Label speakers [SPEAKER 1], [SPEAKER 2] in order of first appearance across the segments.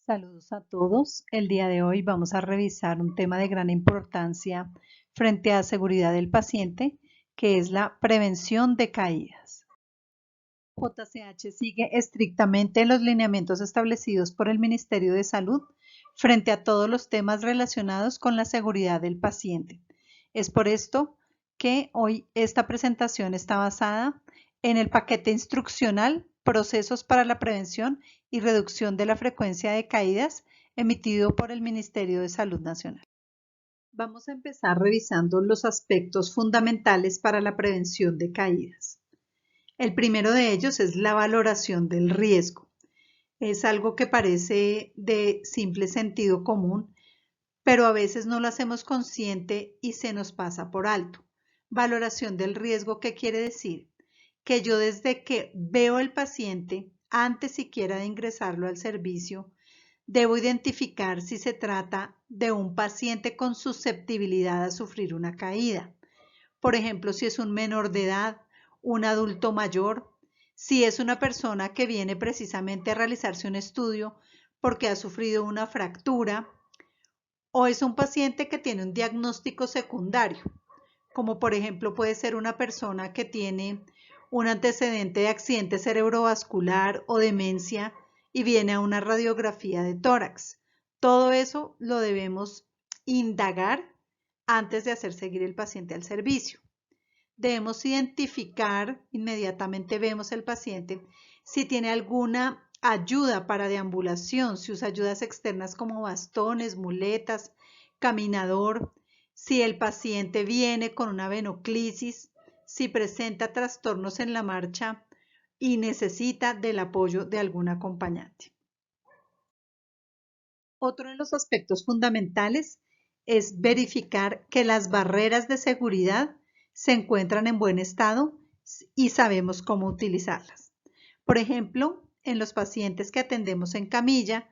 [SPEAKER 1] Saludos a todos. El día de hoy vamos a revisar un tema de gran importancia frente a la seguridad del paciente, que es la prevención de caídas. JCH sigue estrictamente los lineamientos establecidos por el Ministerio de Salud frente a todos los temas relacionados con la seguridad del paciente. Es por esto que hoy esta presentación está basada en el paquete instruccional Procesos para la Prevención y Reducción de la Frecuencia de Caídas, emitido por el Ministerio de Salud Nacional. Vamos a empezar revisando los aspectos fundamentales para la prevención de caídas. El primero de ellos es la valoración del riesgo. Es algo que parece de simple sentido común, pero a veces no lo hacemos consciente y se nos pasa por alto. Valoración del riesgo, ¿qué quiere decir? Que yo desde que veo al paciente, antes siquiera de ingresarlo al servicio, debo identificar si se trata de un paciente con susceptibilidad a sufrir una caída. Por ejemplo, si es un menor de edad, un adulto mayor, si es una persona que viene precisamente a realizarse un estudio porque ha sufrido una fractura, o es un paciente que tiene un diagnóstico secundario, como por ejemplo puede ser una persona que tiene un antecedente de accidente cerebrovascular o demencia y viene a una radiografía de tórax. Todo eso lo debemos indagar antes de hacer seguir el paciente al servicio. Debemos identificar, inmediatamente vemos el paciente, si tiene alguna ayuda para deambulación, si usa ayudas externas como bastones, muletas, caminador, si el paciente viene con una venoclisis, si presenta trastornos en la marcha y necesita del apoyo de algún acompañante. Otro de los aspectos fundamentales es verificar que las barreras de seguridad se encuentran en buen estado y sabemos cómo utilizarlas. Por ejemplo, en los pacientes que atendemos en camilla,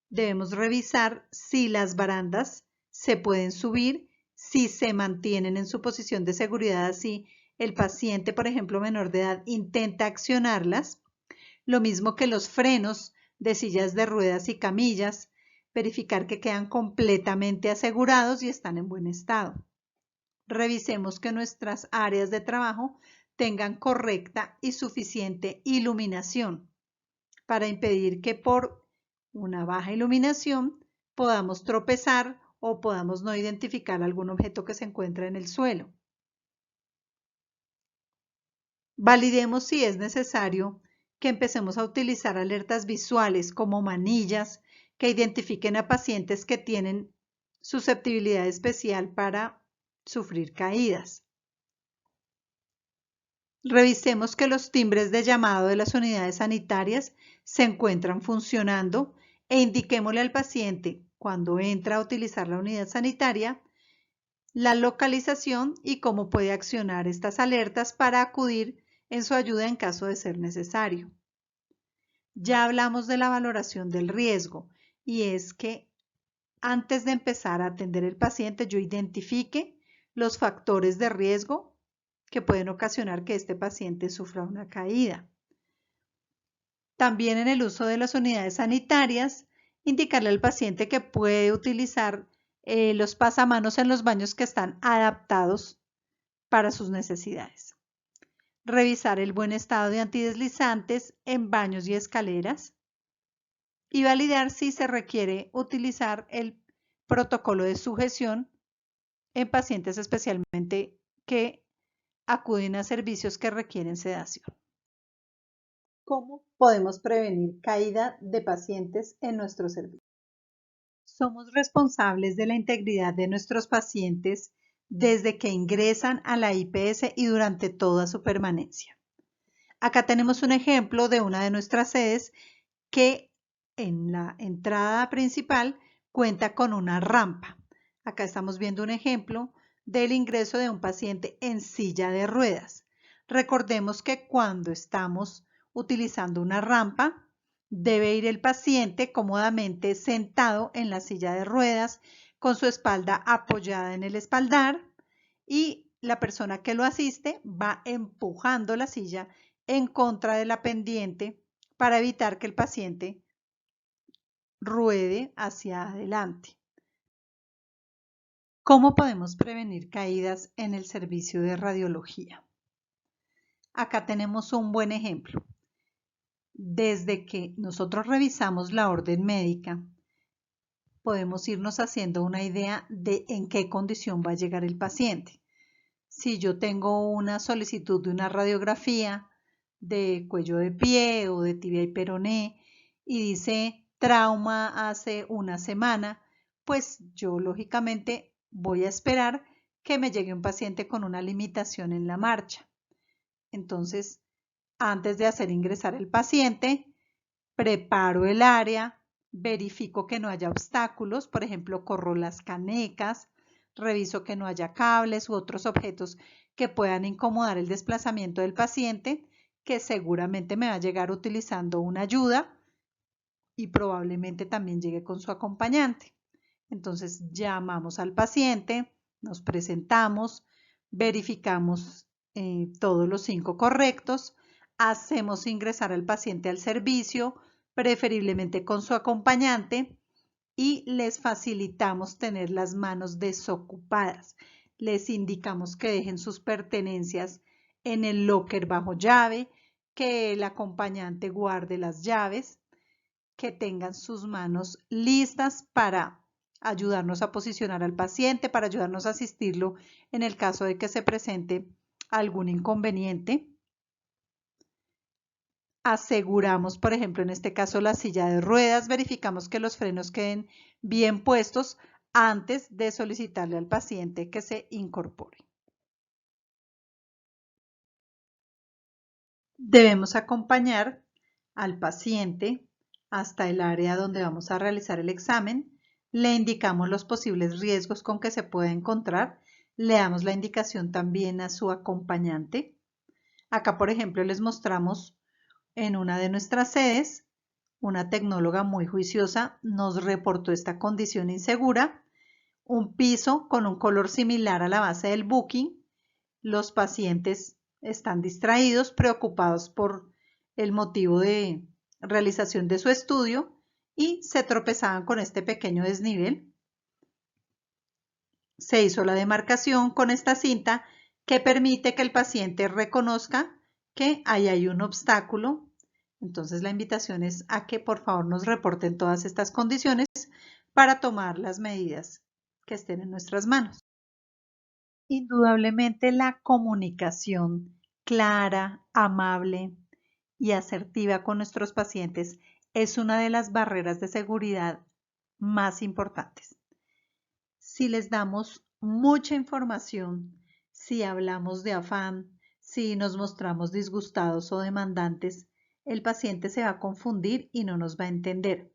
[SPEAKER 1] debemos revisar si las barandas se pueden subir, si se mantienen en su posición de seguridad, así el paciente, por ejemplo, menor de edad, intenta accionarlas. Lo mismo que los frenos de sillas de ruedas y camillas, verificar que quedan completamente asegurados y están en buen estado. Revisemos que nuestras áreas de trabajo tengan correcta y suficiente iluminación para impedir que por una baja iluminación podamos tropezar o podamos no identificar algún objeto que se encuentra en el suelo. Validemos si es necesario que empecemos a utilizar alertas visuales como manillas que identifiquen a pacientes que tienen susceptibilidad especial para sufrir caídas. Revisemos que los timbres de llamado de las unidades sanitarias se encuentran funcionando e indiquémosle al paciente cuando entra a utilizar la unidad sanitaria la localización y cómo puede accionar estas alertas para acudir en su ayuda en caso de ser necesario. Ya hablamos de la valoración del riesgo y es que antes de empezar a atender el paciente yo identifique los factores de riesgo que pueden ocasionar que este paciente sufra una caída. También en el uso de las unidades sanitarias, indicarle al paciente que puede utilizar los pasamanos en los baños que están adaptados para sus necesidades. Revisar el buen estado de antideslizantes en baños y escaleras y validar si se requiere utilizar el protocolo de sujeción en pacientes especialmente que acuden a servicios que requieren sedación. ¿Cómo podemos prevenir caída de pacientes en nuestro servicio? Somos responsables de la integridad de nuestros pacientes desde que ingresan a la IPS y durante toda su permanencia. Acá tenemos un ejemplo de una de nuestras sedes que en la entrada principal cuenta con una rampa. Acá estamos viendo un ejemplo del ingreso de un paciente en silla de ruedas. Recordemos que cuando estamos utilizando una rampa, debe ir el paciente cómodamente sentado en la silla de ruedas con su espalda apoyada en el espaldar y la persona que lo asiste va empujando la silla en contra de la pendiente para evitar que el paciente ruede hacia adelante. ¿Cómo podemos prevenir caídas en el servicio de radiología? Acá tenemos un buen ejemplo. Desde que nosotros revisamos la orden médica, podemos irnos haciendo una idea de en qué condición va a llegar el paciente. Si yo tengo una solicitud de una radiografía de cuello de pie o de tibia y peroné y dice trauma hace una semana, pues yo lógicamente voy a esperar que me llegue un paciente con una limitación en la marcha. Entonces, antes de hacer ingresar el paciente, preparo el área, verifico que no haya obstáculos, por ejemplo, corro las canecas, reviso que no haya cables u otros objetos que puedan incomodar el desplazamiento del paciente, que seguramente me va a llegar utilizando una ayuda y probablemente también llegue con su acompañante. Entonces llamamos al paciente, nos presentamos, verificamos todos los 5 correctos, hacemos ingresar al paciente al servicio, preferiblemente con su acompañante, y les facilitamos tener las manos desocupadas. Les indicamos que dejen sus pertenencias en el locker bajo llave, que el acompañante guarde las llaves, que tengan sus manos listas para ayudarnos a posicionar al paciente, para ayudarnos a asistirlo en el caso de que se presente algún inconveniente. Aseguramos, por ejemplo, en este caso la silla de ruedas, verificamos que los frenos queden bien puestos antes de solicitarle al paciente que se incorpore. Debemos acompañar al paciente hasta el área donde vamos a realizar el examen, le indicamos los posibles riesgos con que se puede encontrar, le damos la indicación también a su acompañante. Acá, por ejemplo, les mostramos en una de nuestras sedes, una tecnóloga muy juiciosa nos reportó esta condición insegura, un piso con un color similar a la base del booking, los pacientes están distraídos, preocupados por el motivo de realización de su estudio y se tropezaban con este pequeño desnivel. Se hizo la demarcación con esta cinta que permite que el paciente reconozca que ahí hay un obstáculo. Entonces la invitación es a que por favor nos reporten todas estas condiciones para tomar las medidas que estén en nuestras manos. Indudablemente la comunicación clara, amable y asertiva con nuestros pacientes es una de las barreras de seguridad más importantes. Si les damos mucha información, si hablamos de afán, si nos mostramos disgustados o demandantes, el paciente se va a confundir y no nos va a entender.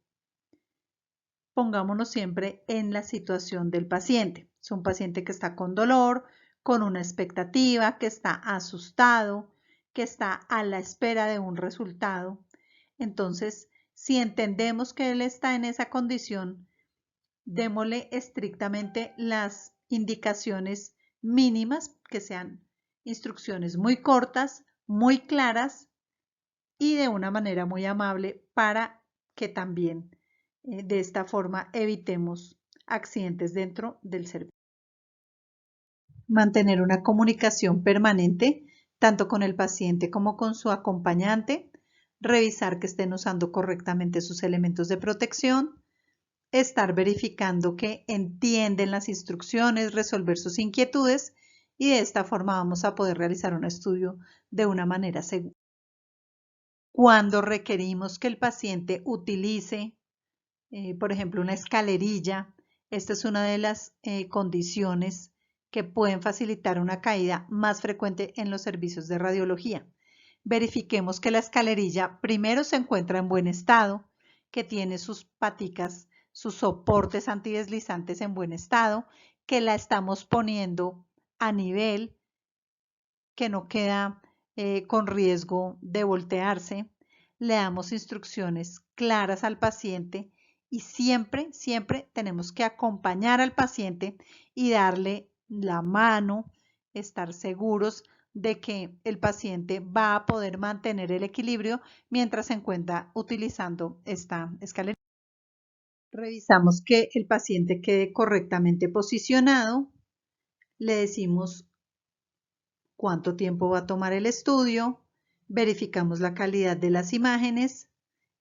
[SPEAKER 1] Pongámonos siempre en la situación del paciente. Es un paciente que está con dolor, con una expectativa, que está asustado, que está a la espera de un resultado. Entonces, si entendemos que él está en esa condición, démosle estrictamente las indicaciones mínimas, que sean instrucciones muy cortas, muy claras y de una manera muy amable para que también de esta forma evitemos accidentes dentro del servicio. Mantener una comunicación permanente tanto con el paciente como con su acompañante, revisar que estén usando correctamente sus elementos de protección, estar verificando que entienden las instrucciones, resolver sus inquietudes y de esta forma vamos a poder realizar un estudio de una manera segura. Cuando requerimos que el paciente utilice, por ejemplo, una escalerilla, esta es una de las condiciones que pueden facilitar una caída más frecuente en los servicios de radiología. Verifiquemos que la escalerilla primero se encuentra en buen estado, que tiene sus paticas, sus soportes antideslizantes en buen estado, que la estamos poniendo a nivel, que no queda con riesgo de voltearse. Le damos instrucciones claras al paciente y siempre, siempre tenemos que acompañar al paciente y darle la mano, estar seguros de que el paciente va a poder mantener el equilibrio mientras se encuentra utilizando esta escalera. Revisamos que el paciente quede correctamente posicionado, le decimos cuánto tiempo va a tomar el estudio, verificamos la calidad de las imágenes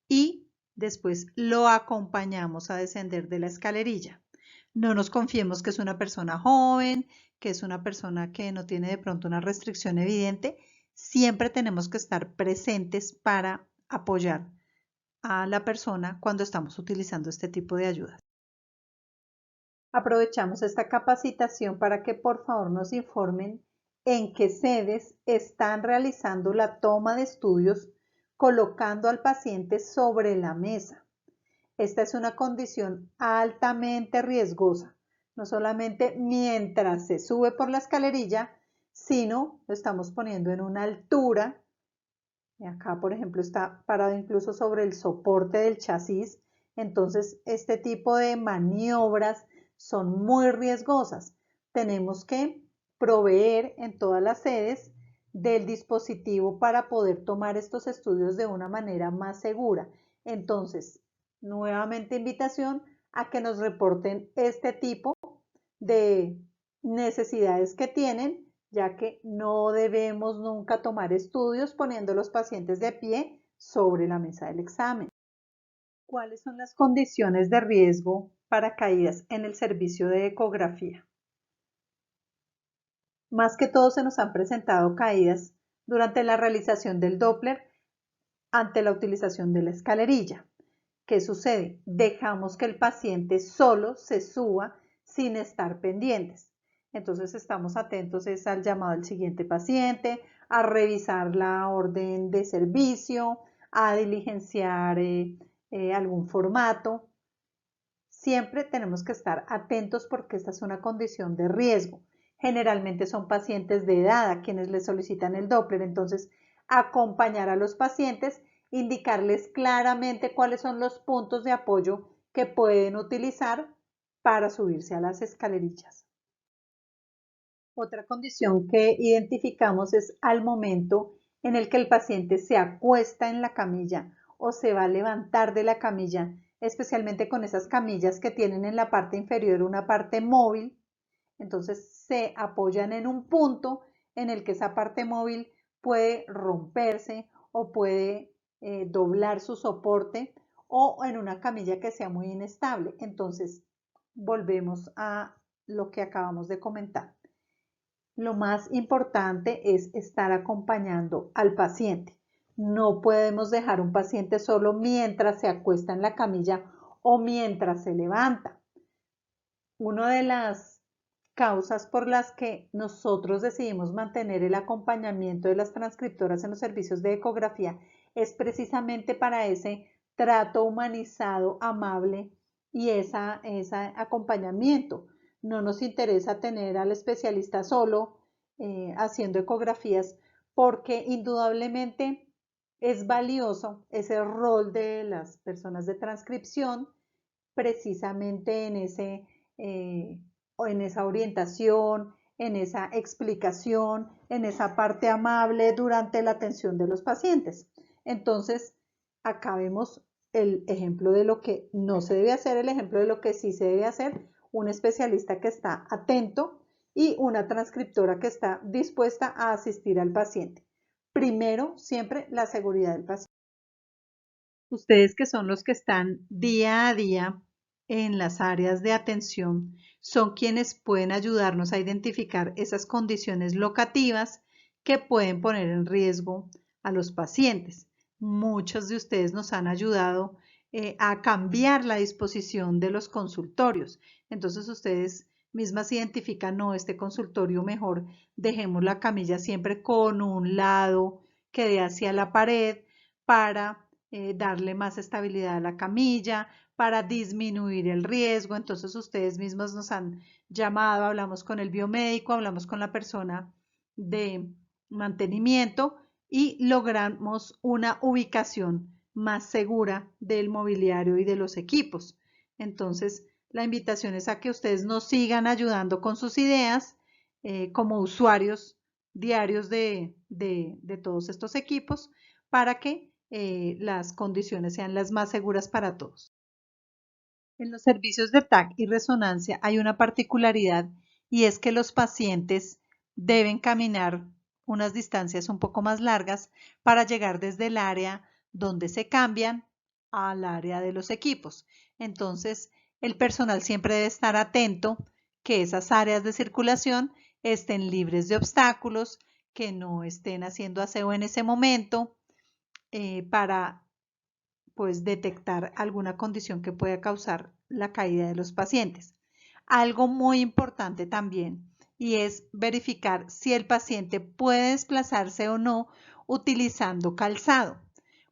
[SPEAKER 1] y después lo acompañamos a descender de la escalerilla. No nos confiemos que es una persona joven, que es una persona que no tiene de pronto una restricción evidente. Siempre tenemos que estar presentes para apoyar a la persona cuando estamos utilizando este tipo de ayudas. Aprovechamos esta capacitación para que por favor nos informen en qué sedes están realizando la toma de estudios colocando al paciente sobre la mesa. Esta es una condición altamente riesgosa, no solamente mientras se sube por la escalerilla, sino lo estamos poniendo en una altura. Acá, por ejemplo, está parado incluso sobre el soporte del chasis. Entonces, este tipo de maniobras son muy riesgosas. Tenemos que proveer en todas las sedes del dispositivo para poder tomar estos estudios de una manera más segura. Entonces, nuevamente invitación a que nos reporten este tipo de necesidades que tienen, ya que no debemos nunca tomar estudios poniendo los pacientes de pie sobre la mesa del examen. ¿Cuáles son las condiciones de riesgo para caídas en el servicio de ecografía? Más que todo se nos han presentado caídas durante la realización del Doppler ante la utilización de la escalerilla. ¿Qué sucede? Dejamos que el paciente solo se suba sin estar pendientes. Entonces estamos atentos al llamado del siguiente paciente, a revisar la orden de servicio, a diligenciar algún formato. Siempre tenemos que estar atentos porque esta es una condición de riesgo. Generalmente son pacientes de edad a quienes les solicitan el Doppler, entonces acompañar a los pacientes, indicarles claramente cuáles son los puntos de apoyo que pueden utilizar para subirse a las escalerillas. Otra condición que identificamos es al momento en el que el paciente se acuesta en la camilla o se va a levantar de la camilla, especialmente con esas camillas que tienen en la parte inferior una parte móvil. Entonces se apoyan en un punto en el que esa parte móvil puede romperse o puede doblar su soporte o en una camilla que sea muy inestable. Entonces volvemos a lo que acabamos de comentar. Lo más importante es estar acompañando al paciente. No podemos dejar un paciente solo mientras se acuesta en la camilla o mientras se levanta. Una de las causas por las que nosotros decidimos mantener el acompañamiento de las transcriptoras en los servicios de ecografía es precisamente para ese trato humanizado, amable y ese acompañamiento. No nos interesa tener al especialista solo haciendo ecografías porque indudablemente es valioso ese rol de las personas de transcripción precisamente eh, en esa orientación, en esa explicación, en esa parte amable durante la atención de los pacientes. Entonces, acá vemos el ejemplo de lo que no se debe hacer, el ejemplo de lo que sí se debe hacer, un especialista que está atento y una transcriptora que está dispuesta a asistir al paciente. Primero, siempre la seguridad del paciente. Ustedes que son los que están día a día en las áreas de atención, son quienes pueden ayudarnos a identificar esas condiciones locativas que pueden poner en riesgo a los pacientes. Muchos de ustedes nos han ayudado a cambiar la disposición de los consultorios. Entonces ustedes mismas identifican, no, este consultorio mejor dejemos la camilla siempre con un lado que dé hacia la pared para darle más estabilidad a la camilla, para disminuir el riesgo. Entonces ustedes mismos nos han llamado, hablamos con el biomédico, hablamos con la persona de mantenimiento y logramos una ubicación más segura del mobiliario y de los equipos. Entonces, la invitación es a que ustedes nos sigan ayudando con sus ideas como usuarios diarios de todos estos equipos para que las condiciones sean las más seguras para todos. En los servicios de TAC y resonancia hay una particularidad y es que los pacientes deben caminar unas distancias un poco más largas para llegar desde el área donde se cambian al área de los equipos. Entonces, el personal siempre debe estar atento que esas áreas de circulación estén libres de obstáculos, que no estén haciendo aseo en ese momento para pues detectar alguna condición que pueda causar la caída de los pacientes. Algo muy importante también y es verificar si el paciente puede desplazarse o no utilizando calzado.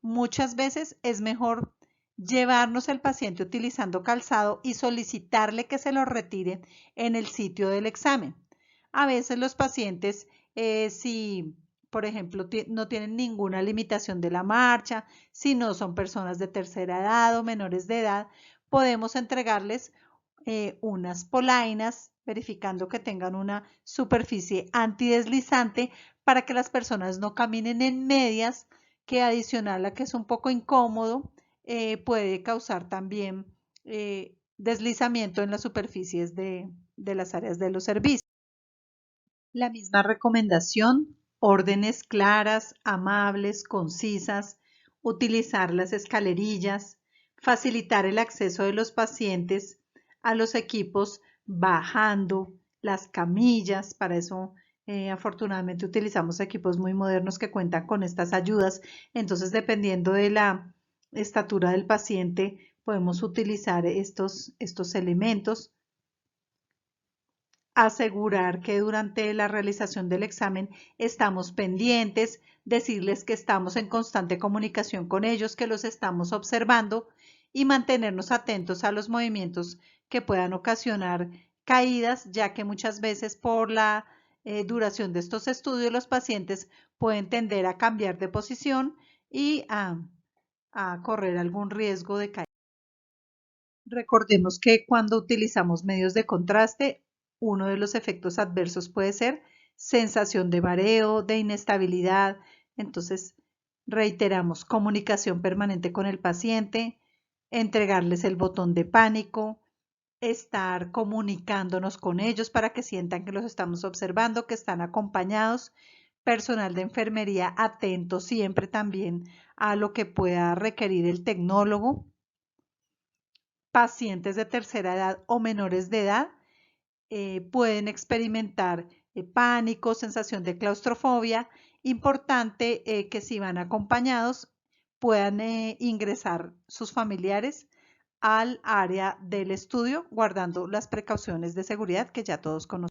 [SPEAKER 1] Muchas veces es mejor llevarnos al paciente utilizando calzado y solicitarle que se lo retire en el sitio del examen. A veces los pacientes, si por ejemplo no tienen ninguna limitación de la marcha, si no son personas de tercera edad o menores de edad, podemos entregarles unas polainas, verificando que tengan una superficie antideslizante para que las personas no caminen en medias, que adicional a que es un poco incómodo, puede causar también deslizamiento en las superficies de las áreas de los servicios. La misma recomendación, órdenes claras, amables, concisas, utilizar las escalerillas, facilitar el acceso de los pacientes a los equipos bajando las camillas. Para eso, afortunadamente, utilizamos equipos muy modernos que cuentan con estas ayudas. Entonces, dependiendo de la estatura del paciente, podemos utilizar estos elementos. Asegurar que durante la realización del examen estamos pendientes, decirles que estamos en constante comunicación con ellos, que los estamos observando y mantenernos atentos a los movimientos que puedan ocasionar caídas, ya que muchas veces por la duración de estos estudios los pacientes pueden tender a cambiar de posición y a correr algún riesgo de caída. Recordemos que cuando utilizamos medios de contraste, uno de los efectos adversos puede ser sensación de mareo, de inestabilidad. Entonces, reiteramos comunicación permanente con el paciente, entregarles el botón de pánico, estar comunicándonos con ellos para que sientan que los estamos observando, que están acompañados, personal de enfermería atento siempre también a lo que pueda requerir el tecnólogo, pacientes de tercera edad o menores de edad pueden experimentar pánico, sensación de claustrofobia. Importante que si van acompañados puedan ingresar sus familiares al área del estudio guardando las precauciones de seguridad que ya todos conocen.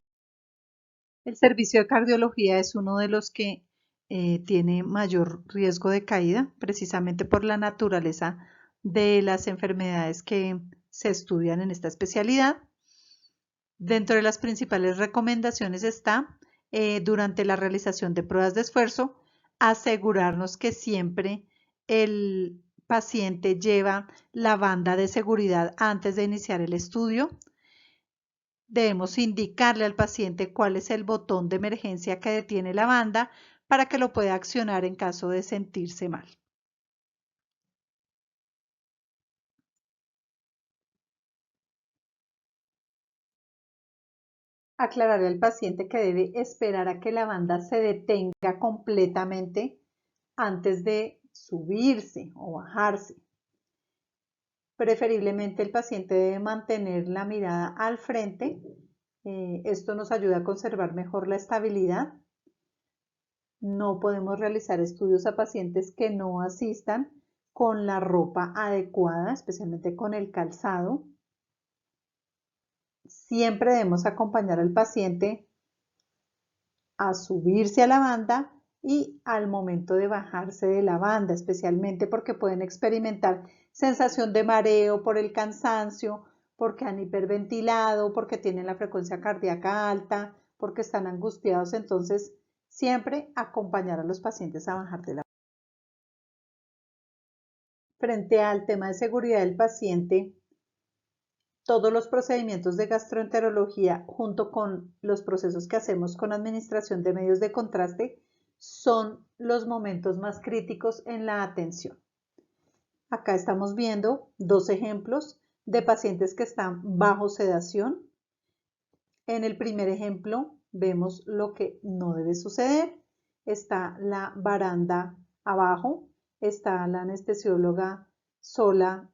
[SPEAKER 1] El servicio de cardiología es uno de los que tiene mayor riesgo de caída precisamente por la naturaleza de las enfermedades que se estudian en esta especialidad. Dentro de las principales recomendaciones está, durante la realización de pruebas de esfuerzo, asegurarnos que siempre el paciente lleva la banda de seguridad antes de iniciar el estudio. Debemos indicarle al paciente cuál es el botón de emergencia que detiene la banda para que lo pueda accionar en caso de sentirse mal. Aclararle al paciente que debe esperar a que la banda se detenga completamente antes de subirse o bajarse. Preferiblemente el paciente debe mantener la mirada al frente. Esto nos ayuda a conservar mejor la estabilidad. No podemos realizar estudios a pacientes que no asistan con la ropa adecuada, especialmente con el calzado. Siempre debemos acompañar al paciente a subirse a la banda y al momento de bajarse de la banda, especialmente porque pueden experimentar sensación de mareo por el cansancio, porque han hiperventilado, porque tienen la frecuencia cardíaca alta, porque están angustiados. Entonces, siempre acompañar a los pacientes a bajar de la banda. Frente al tema de seguridad del paciente, todos los procedimientos de gastroenterología junto con los procesos que hacemos con administración de medios de contraste son los momentos más críticos en la atención. Acá estamos viendo dos ejemplos de pacientes que están bajo sedación. En el primer ejemplo vemos lo que no debe suceder. Está la baranda abajo, está la anestesióloga sola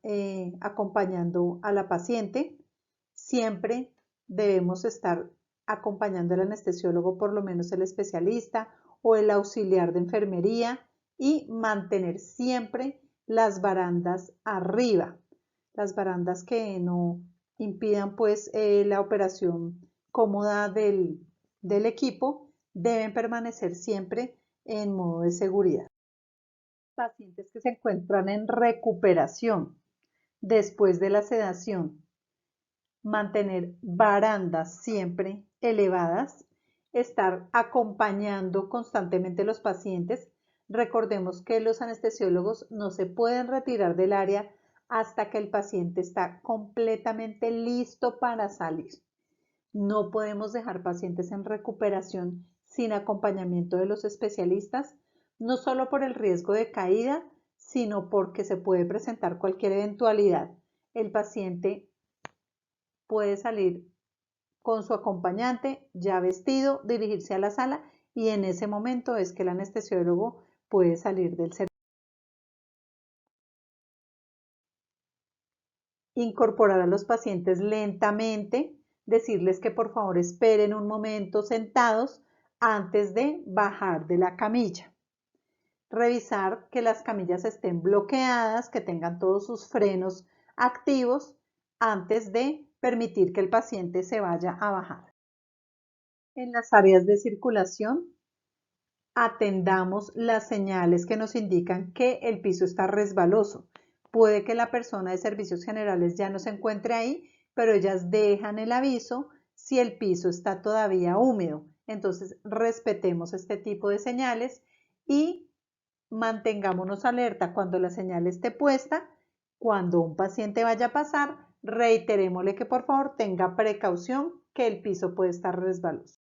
[SPEAKER 1] acompañando a la paciente. Siempre debemos estar acompañando al anestesiólogo, por lo menos el especialista o el auxiliar de enfermería, y mantener siempre las barandas arriba, las barandas que no impidan pues la operación cómoda del equipo, deben permanecer siempre en modo de seguridad. Pacientes que se encuentran en recuperación después de la sedación, mantener barandas siempre elevadas, estar acompañando constantemente a los pacientes. Recordemos que los anestesiólogos no se pueden retirar del área hasta que el paciente está completamente listo para salir. No podemos dejar pacientes en recuperación sin acompañamiento de los especialistas, no solo por el riesgo de caída, sino porque se puede presentar cualquier eventualidad. El paciente puede salir con su acompañante ya vestido, dirigirse a la sala, y en ese momento es que el anestesiólogo puede salir del servicio. Incorporar a los pacientes lentamente, decirles que por favor esperen un momento sentados antes de bajar de la camilla. Revisar que las camillas estén bloqueadas, que tengan todos sus frenos activos antes de permitir que el paciente se vaya a bajar. En las áreas de circulación, atendamos las señales que nos indican que el piso está resbaloso. Puede que la persona de servicios generales ya no se encuentre ahí, pero ellas dejan el aviso si el piso está todavía húmedo. Entonces, respetemos este tipo de señales y mantengámonos alerta cuando la señal esté puesta. Cuando un paciente vaya a pasar, reiterémosle que por favor tenga precaución, que el piso puede estar resbaloso.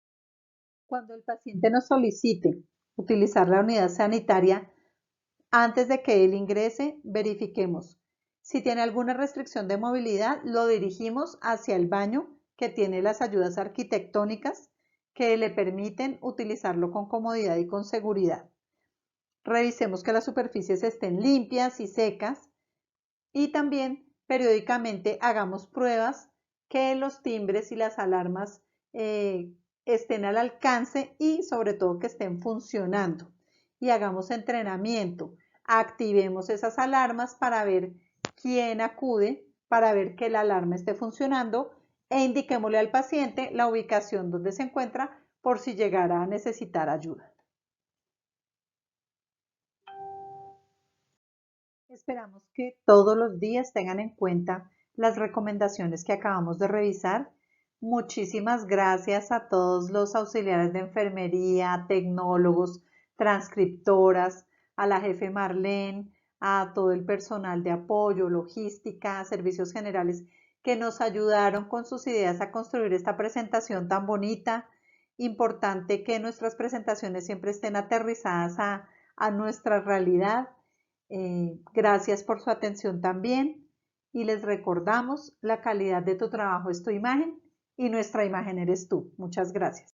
[SPEAKER 1] Cuando el paciente nos solicite utilizar la unidad sanitaria, antes de que él ingrese, verifiquemos. Si tiene alguna restricción de movilidad, lo dirigimos hacia el baño, que tiene las ayudas arquitectónicas que le permiten utilizarlo con comodidad y con seguridad. Revisemos que las superficies estén limpias y secas, y también periódicamente hagamos pruebas que los timbres y las alarmas estén al alcance y sobre todo que estén funcionando. Y hagamos entrenamiento. Activemos esas alarmas para ver quién acude, para ver que la alarma esté funcionando, e indiquémosle al paciente la ubicación donde se encuentra por si llegara a necesitar ayuda. Esperamos que todos los días tengan en cuenta las recomendaciones que acabamos de revisar. Muchísimas gracias a todos los auxiliares de enfermería, tecnólogos, transcriptoras, a la jefe Marlene, a todo el personal de apoyo, logística, servicios generales que nos ayudaron con sus ideas a construir esta presentación tan bonita. Importante que nuestras presentaciones siempre estén aterrizadas a nuestra realidad. Gracias por su atención también, y les recordamos, la calidad de tu trabajo es tu imagen y nuestra imagen eres tú. Muchas gracias.